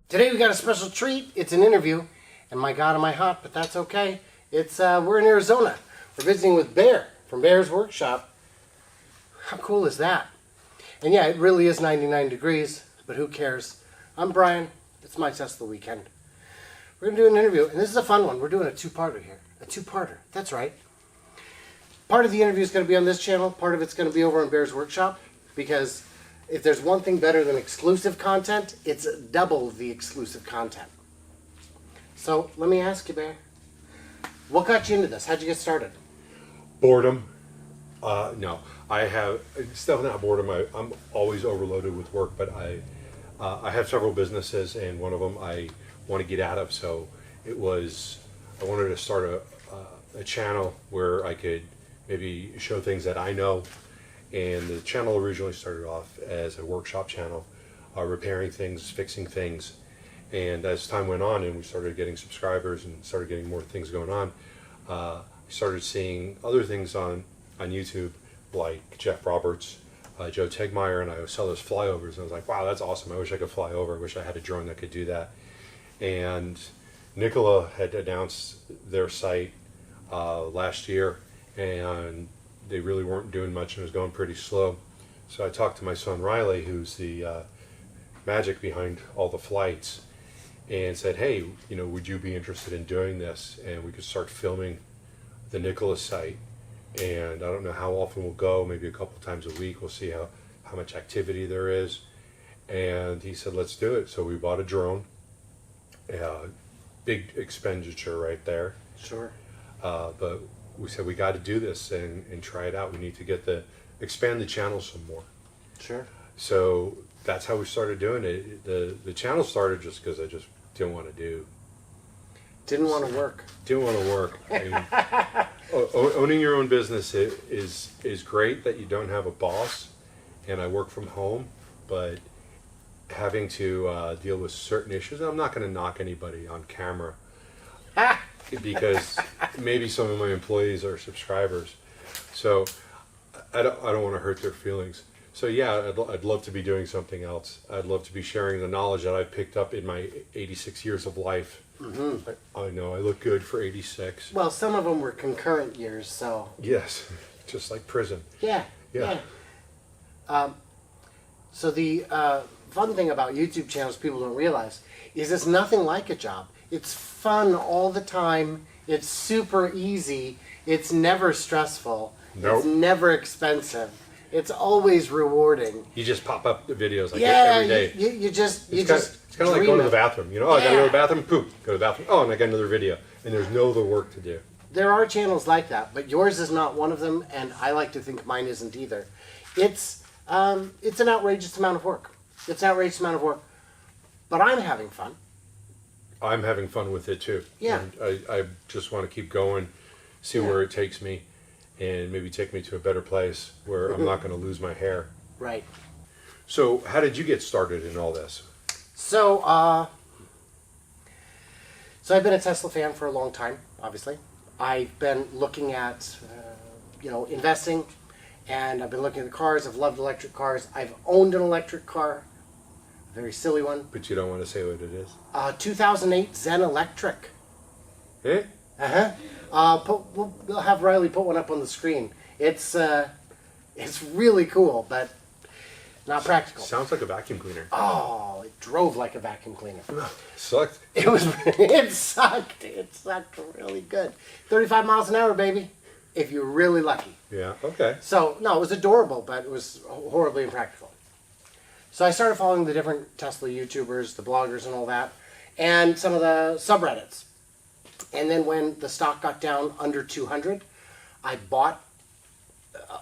Today we got a special treat. It's an interview, and my God, am I hot? But that's okay. It's we're in Arizona. We're visiting with Bear from Bear's Workshop. How cool is that? And yeah, it really is 99 degrees, but who cares? I'm Brian. It's My Tesla Weekend. We're gonna do an interview, and this is a fun one. We're doing a two-parter here. A two-parter. That's right. Part of the interview is going to be on this channel. Part of it's going to be over on Bear's Workshop, because if there's one thing better than exclusive content, it's double the exclusive content. So let me ask you, Bear, what got you into this? How'd you get started? Boredom. No, it's definitely not boredom. I'm always overloaded with work, but I have several businesses, and one of them I want to get out of. So I wanted to start a channel where I could maybe show things that I know. And the channel originally started off as a workshop channel, repairing things, fixing things. And as time went on and we started getting subscribers and started getting more things going on, I started seeing other things on YouTube, like Jeff Roberts, Joe Tegmeyer, and I would sell those flyovers. And I was like, wow, that's awesome. I wish I could fly over. I wish I had a drone that could do that. And Nikola had announced their site last year, and they really weren't doing much and it was going pretty slow. So I talked to my son Riley, who's the magic behind all the flights, and said, hey, would you be interested in doing this? And we could start filming the Nikola site. And I don't know how often we'll go, maybe a couple times a week. We'll see how much activity there is. And he said, let's do it. So we bought a drone. Big expenditure right there. Sure. But we said we got to do this and try it out. We need to expand the channel some more. Sure. So that's how we started doing it. The channel started just because I just didn't want to Didn't want to work. Didn't want to work. I mean, owning your own business is great that you don't have a boss, and I work from home, but having to deal with certain issues, and I'm not going to knock anybody on camera, because maybe some of my employees are subscribers, so I don't want to hurt their feelings. So yeah, I'd love to be doing something else. I'd love to be sharing the knowledge that I've picked up in my 86 years of life. Mm-hmm. I know I look good for 86. Well, some of them were concurrent years, so. Yes, just like prison. Yeah. So the fun thing about YouTube channels people don't realize is it's nothing like a job. It's fun all the time. It's super easy. It's never stressful. Nope. It's never expensive. It's always rewarding. You just pop up the videos like every day. It's kind of like going to the bathroom. I gotta go to the bathroom, poop, go to the bathroom. Oh, and I got another video, and there's no other work to do. There are channels like that, but yours is not one of them, and I like to think mine isn't either. It's an outrageous amount of work. It's an outrageous amount of work, but I'm having fun. I'm having fun with it too. Yeah. And I just want to keep going, see where it takes me, and maybe take me to a better place where I'm not going to lose my hair. Right. So how did you get started in all this? So I've been a Tesla fan for a long time, obviously. I've been looking at, investing, and I've been looking at cars. I've loved electric cars. I've owned an electric car, a very silly one. But you don't want to say what it is? 2008 Zen Electric. Eh? We'll have Riley put one up on the screen. It's really cool, but not practical. Sounds like a vacuum cleaner. Oh, it drove like a vacuum cleaner. Sucked. It sucked. It sucked really good. 35 miles an hour, baby, if you're really lucky. Yeah, okay. So, no, it was adorable, but it was horribly impractical. So I started following the different Tesla YouTubers, the bloggers and all that, and some of the subreddits. And then when the stock got down under 200, I bought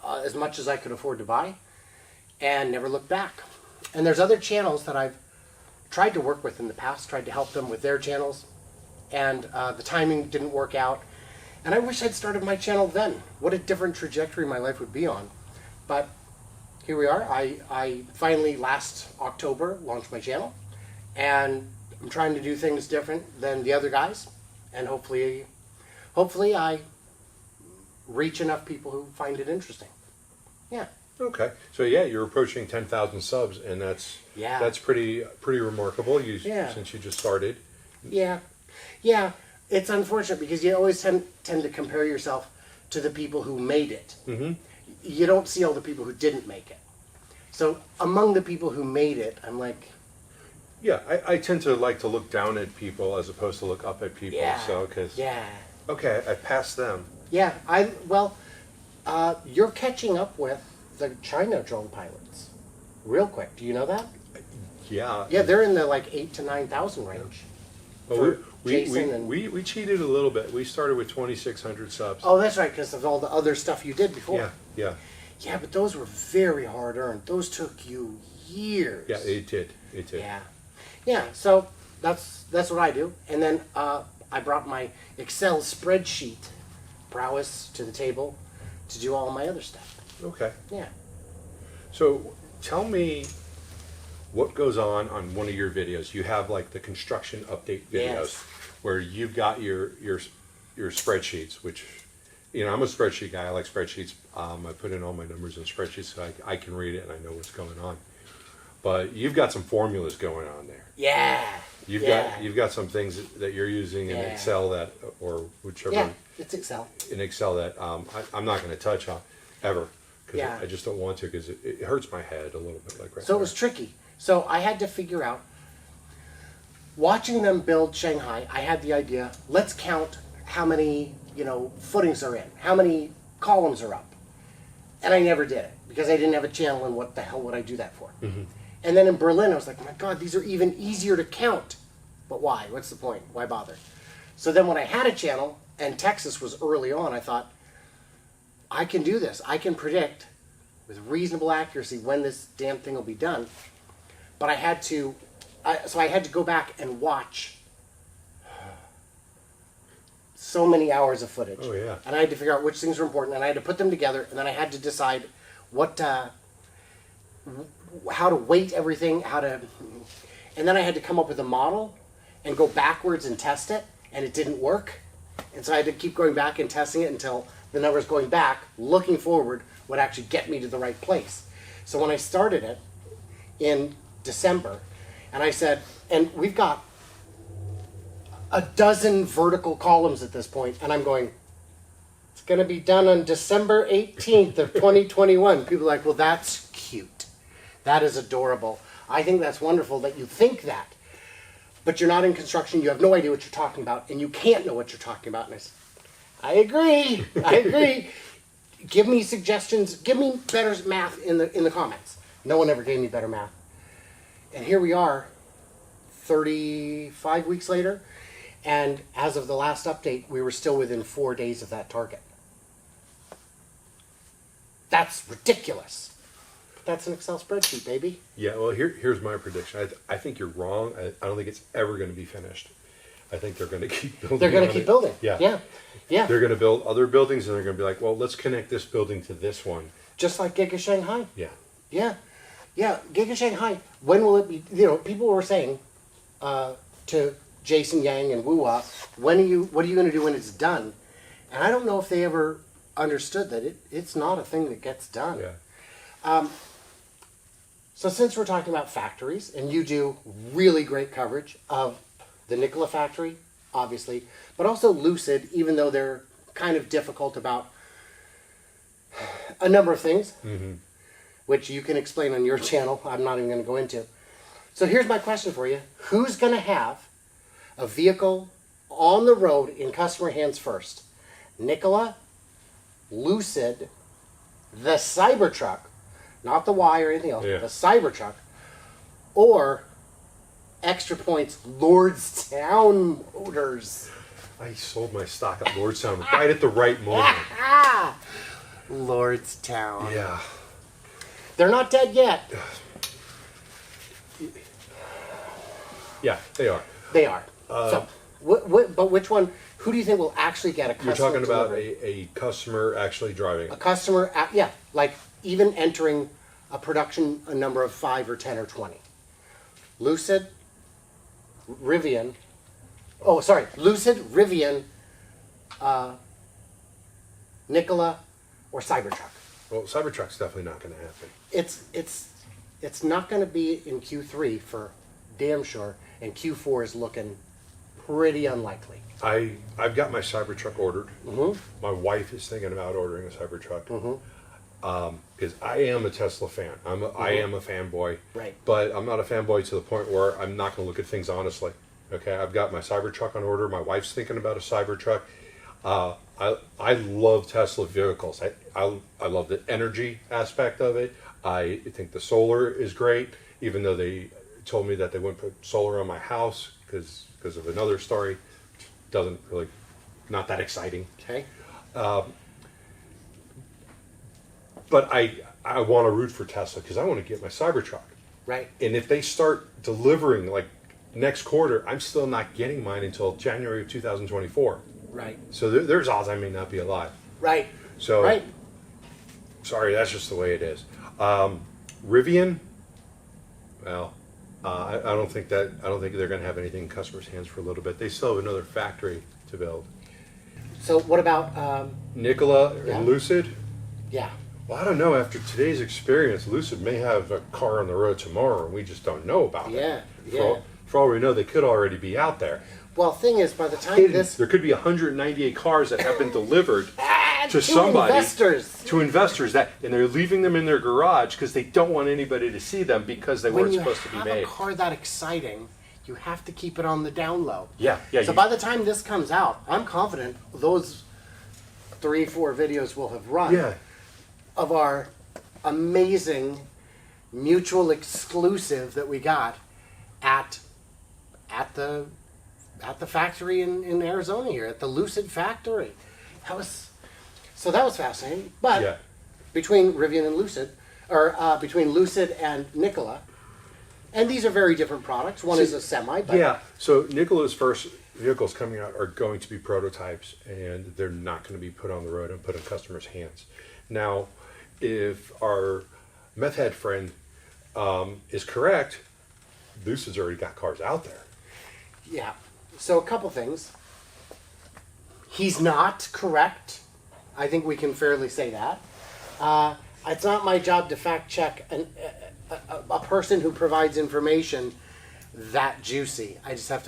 as much as I could afford to buy and never looked back. And there's other channels that I've tried to work with in the past, tried to help them with their channels, and the timing didn't work out. And I wish I'd started my channel then. What a different trajectory my life would be on. But here we are. I finally, last October, launched my channel, and I'm trying to do things different than the other guys. And hopefully I reach enough people who find it interesting. Yeah. Okay, so yeah, you're approaching 10,000 subs, and that's pretty remarkable. Since you just started. Yeah, yeah. It's unfortunate because you always tend to compare yourself to the people who made it. Mm-hmm. You don't see all the people who didn't make it. So among the people who made it, I'm like, yeah, I tend to like to look down at people as opposed to look up at people. yeah, So okay, I passed them. Yeah, you're catching up with the China drone pilots real quick. Do you know that? Yeah. Yeah, they're in the like 8,000 to 9,000 range. Well, Jason we cheated a little bit. We started with 2,600 subs. Oh, that's right, because of all the other stuff you did before. Yeah. Yeah, but those were very hard earned. Those took you years. Yeah, it did. Yeah. So that's what I do, and then I brought my Excel spreadsheet prowess to the table to do all my other stuff. Okay. Yeah. So tell me what goes on one of your videos. You have like the construction update videos where you've got your spreadsheets, which, you know, I'm a spreadsheet guy. I like spreadsheets. I put in all my numbers in spreadsheets so I can read it and I know what's going on. But you've got some formulas going on there. Yeah. You've got some things that you're using in Excel or whichever. Yeah, it's Excel. In Excel that I'm not going to touch on ever because I just don't want to because it hurts my head a little bit. So it was tricky. So I had to figure out. Watching them build Shanghai, I had the idea. Let's count how many footings are in, how many columns are up, and I never did it because I didn't have a channel. And what the hell would I do that for? Mm-hmm. And then in Berlin, I was like, oh my God, these are even easier to count. But why? What's the point? Why bother? So then when I had a channel, and Texas was early on, I thought, I can do this. I can predict with reasonable accuracy when this damn thing will be done. But I had to go back and watch so many hours of footage. Oh, yeah. And I had to figure out which things were important, and I had to put them together, and then I had to decide how to weight everything, and then I had to come up with a model and go backwards and test it, and it didn't work. And so I had to keep going back and testing it until the numbers going back, looking forward, would actually get me to the right place. So when I started it in December, and I said, and we've got a dozen vertical columns at this point, and I'm going, it's going to be done on December 18th of 2021. People are like, well, that's cute. That is adorable. I think that's wonderful that you think that. But you're not in construction, you have no idea what you're talking about, and you can't know what you're talking about. And I agree. Give me suggestions. Give me better math in the comments. No one ever gave me better math. And here we are, 35 weeks later, and as of the last update, we were still within 4 days of that target. That's ridiculous. That's an Excel spreadsheet, baby. Yeah, well, here's my prediction. I think you're wrong. I don't think it's ever going to be finished. I think they're going to keep building. They're going to keep building. Yeah. They're going to build other buildings, and they're going to be like, well, let's connect this building to this one. Just like Giga Shanghai. Yeah. Giga Shanghai. When will it be? People were saying to Jason Yang and Wu-Wah, what are you going to do when it's done? And I don't know if they ever understood that it's not a thing that gets done. Yeah. So since we're talking about factories, and you do really great coverage of the Nikola factory, obviously, but also Lucid, even though they're kind of difficult about a number of things, which you can explain on your channel. I'm not even going to go into. So here's my question for you. Who's going to have a vehicle on the road in customer hands first? Nikola, Lucid, the Cybertruck, not the Y or anything else, the Cybertruck, or Extra Points Lordstown Motors. I sold my stock at Lordstown right at the right moment. Lordstown. Yeah. They're not dead yet. Yeah, they are. They are. So, but which one? Who do you think will actually get a customer? You're talking about delivery? a customer actually driving. A customer, like even entering a production a number of 5 or 10 or 20. Lucid, Rivian. Oh, sorry, Lucid, Rivian, Nikola, or Cybertruck. Well, Cybertruck's definitely not going to happen. It's not going to be in Q3 for damn sure, and Q4 is looking pretty unlikely. I've got my Cybertruck ordered. Mm-hmm. My wife is thinking about ordering a Cybertruck. Mm-hmm. Because I am a Tesla fan. I am a fanboy. Right. But I'm not a fanboy to the point where I'm not going to look at things honestly. Okay, I've got my Cybertruck on order. My wife's thinking about a Cybertruck. I love Tesla vehicles. I love the energy aspect of it. I think the solar is great, even though they told me that they wouldn't put solar on my house because of another story. Doesn't really, not that exciting. Okay. But I want to root for Tesla because I want to get my Cybertruck. Right. And if they start delivering like next quarter, I'm still not getting mine until January of 2024. Right. So there's odds I may not be alive. Right. So, right. Sorry, that's just the way it is. Rivian, well, I don't think they're going to have anything in customers' hands for a little bit. They still have another factory to build. So what about Nikola yeah. and Lucid? Yeah. Well, I don't know. After today's experience, Lucid may have a car on the road tomorrow, and we just don't know about it. Yeah. For all we know, they could already be out there. Well, thing is, by the time There could be 198 cars that have been delivered to investors, and they're leaving them in their garage because they don't want anybody to see them because they weren't supposed to be made. When you have a car that exciting, you have to keep it on the down low. Yeah. So by the time this comes out, I'm confident those 3-4 videos will have run. Yeah. Of our amazing mutual exclusive that we got at the factory in Arizona here, at the Lucid factory. That was fascinating. But Yeah. between Rivian and Lucid, or between Lucid and Nikola, and these are very different products. One is a Semi. But Yeah. So Nikola's first vehicles coming out are going to be prototypes, and they're not going to be put on the road and put in customers' hands. Now, if our meth head friend is correct, Lucid's already got cars out there. Yeah. So a couple things. He's not correct. I think we can fairly say that. It's not my job to fact check a person who provides information that juicy. I just have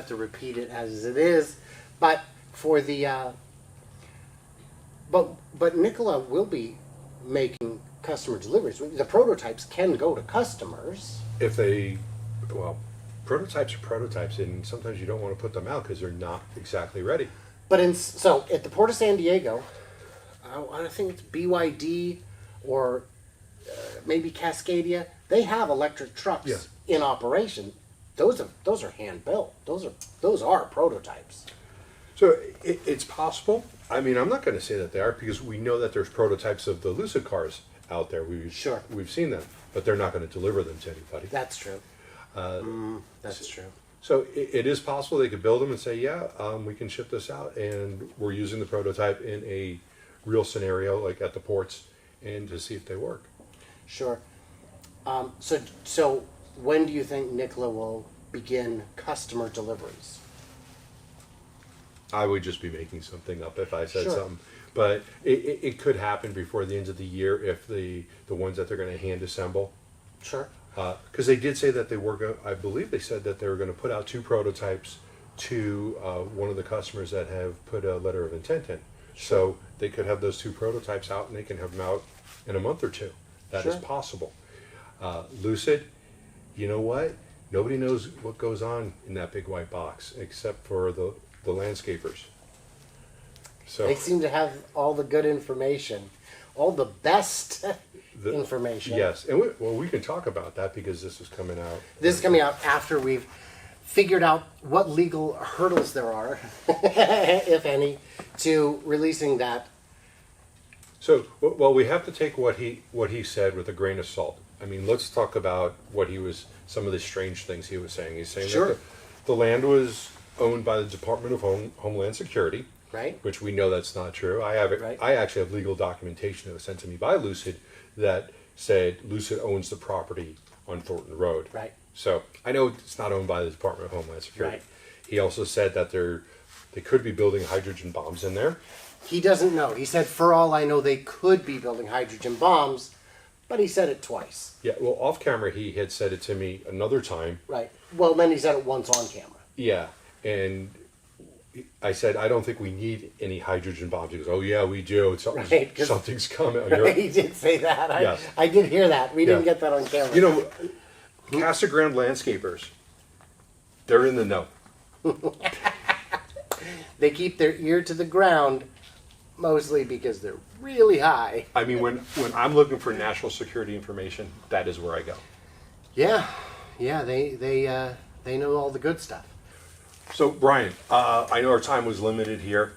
to repeat it as it is. But for the but Nikola will be making customer deliveries. The prototypes can go to customers. Prototypes are prototypes, and sometimes you don't want to put them out because they're not exactly ready. But so at the Port of San Diego, I think it's BYD or maybe Cascadia. They have electric trucks in operation. Those are hand built. Those are prototypes. So it's possible. I mean, I'm not going to say that they are because we know that there's prototypes of the Lucid cars out there. We've seen them, but they're not going to deliver them to anybody. That's true. That's true. So it is possible they could build them and say, we can ship this out, and we're using the prototype in a real scenario, like at the ports, and to see if they work. Sure. So when do you think Nikola will begin customer deliveries? I would just be making something up if I said Sure. something. But it could happen before the end of the year if the ones that they're going to hand assemble. Sure. Because they did say that they were I believe they said that they were going to put out 2 prototypes to one of the customers that have put a letter of intent in. So they could have those 2 prototypes out, and they can have them out in a month or 2. That is possible. Lucid, you know what? Nobody knows what goes on in that big white box except for the landscapers. So They seem to have all the good information, all the best information. Yes, and we can talk about that because this is coming out. This is coming out after we've figured out what legal hurdles there are, if any, to releasing that. So, well, we have to take what he said with a grain of salt. I mean, let's talk about some of the strange things he was saying. He's saying that the land was owned by the Department of Homeland Security, right? Which we know that's not true. I have it. Right. I actually have legal documentation that was sent to me by Lucid that said Lucid owns the property on Thornton Road. Right. So I know it's not owned by the Department of Homeland Security. Right. He also said that they could be building hydrogen bombs in there. He doesn't know. He said, for all I know, they could be building hydrogen bombs, but he said it twice. Yeah, well, off camera, he had said it to me another time. Right. Well, then he said it once on camera. Yeah, and I said, I don't think we need any hydrogen bombs. He goes, oh, yeah, we do. Something's coming. He did say that. Yes. I did hear that. We didn't get that on camera. You know, Casa Grande landscapers, they're in the know. They keep their ear to the ground, mostly because they're really high. I mean, when I'm looking for national security information, that is where I go. Yeah, they know all the good stuff. So, Brian, I know our time was limited here.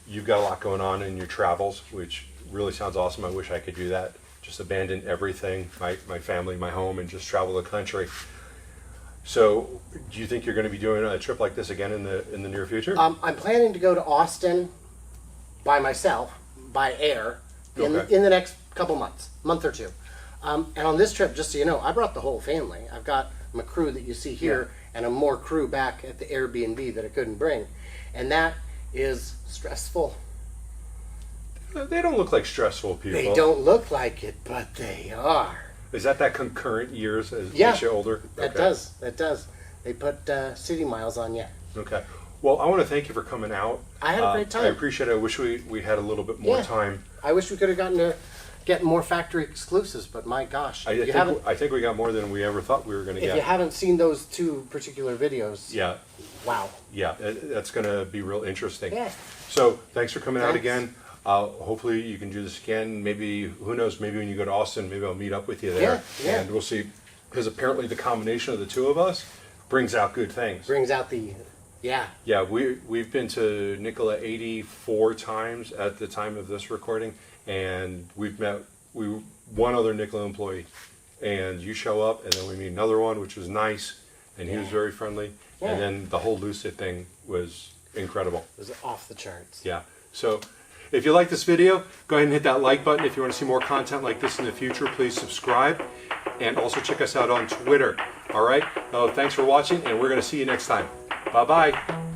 You've got a lot going on in your travels, which really sounds awesome. I wish I could do that. Just abandon everything, my family, my home, and just travel the country. So, do you think you're going to be doing a trip like this again in the near future? I'm planning to go to Austin by myself, by air, in the next couple months, month or two. And on this trip, just so you know, I brought the whole family. I've got my crew that you see here, and more crew back at the Airbnb that I couldn't bring. And that is stressful. They don't look like stressful people. They don't look like it, but they are. Is that concurrent years as makes you older? That does. They put city miles on you. Okay. Well, I want to thank you for coming out. I had a great time. I appreciate it. I wish we had a little bit more time. I wish we could have gotten to get more factory exclusives, but my gosh. I think we got more than we ever thought we were going to get. If you haven't seen those 2 particular videos, wow. Yeah, that's going to be real interesting. Yeah. So, thanks for coming out again. Hopefully you can do this again. Maybe, who knows, maybe when you go to Austin, maybe I'll meet up with you there. Yeah. And we'll see, because apparently the combination of the two of us brings out good things. Brings out the, Yeah, we've been to Nikola 84 times at the time of this recording, and we've met one other Nikola employee. And you show up, and then we meet another one, which was nice, and he was very friendly. Yeah. And then the whole Lucid thing was incredible. It was off the charts. Yeah. So, if you like this video, go ahead and hit that like button. If you want to see more content like this in the future, please subscribe. And also check us out on Twitter. All right? Thanks for watching, and we're going to see you next time. Bye-bye.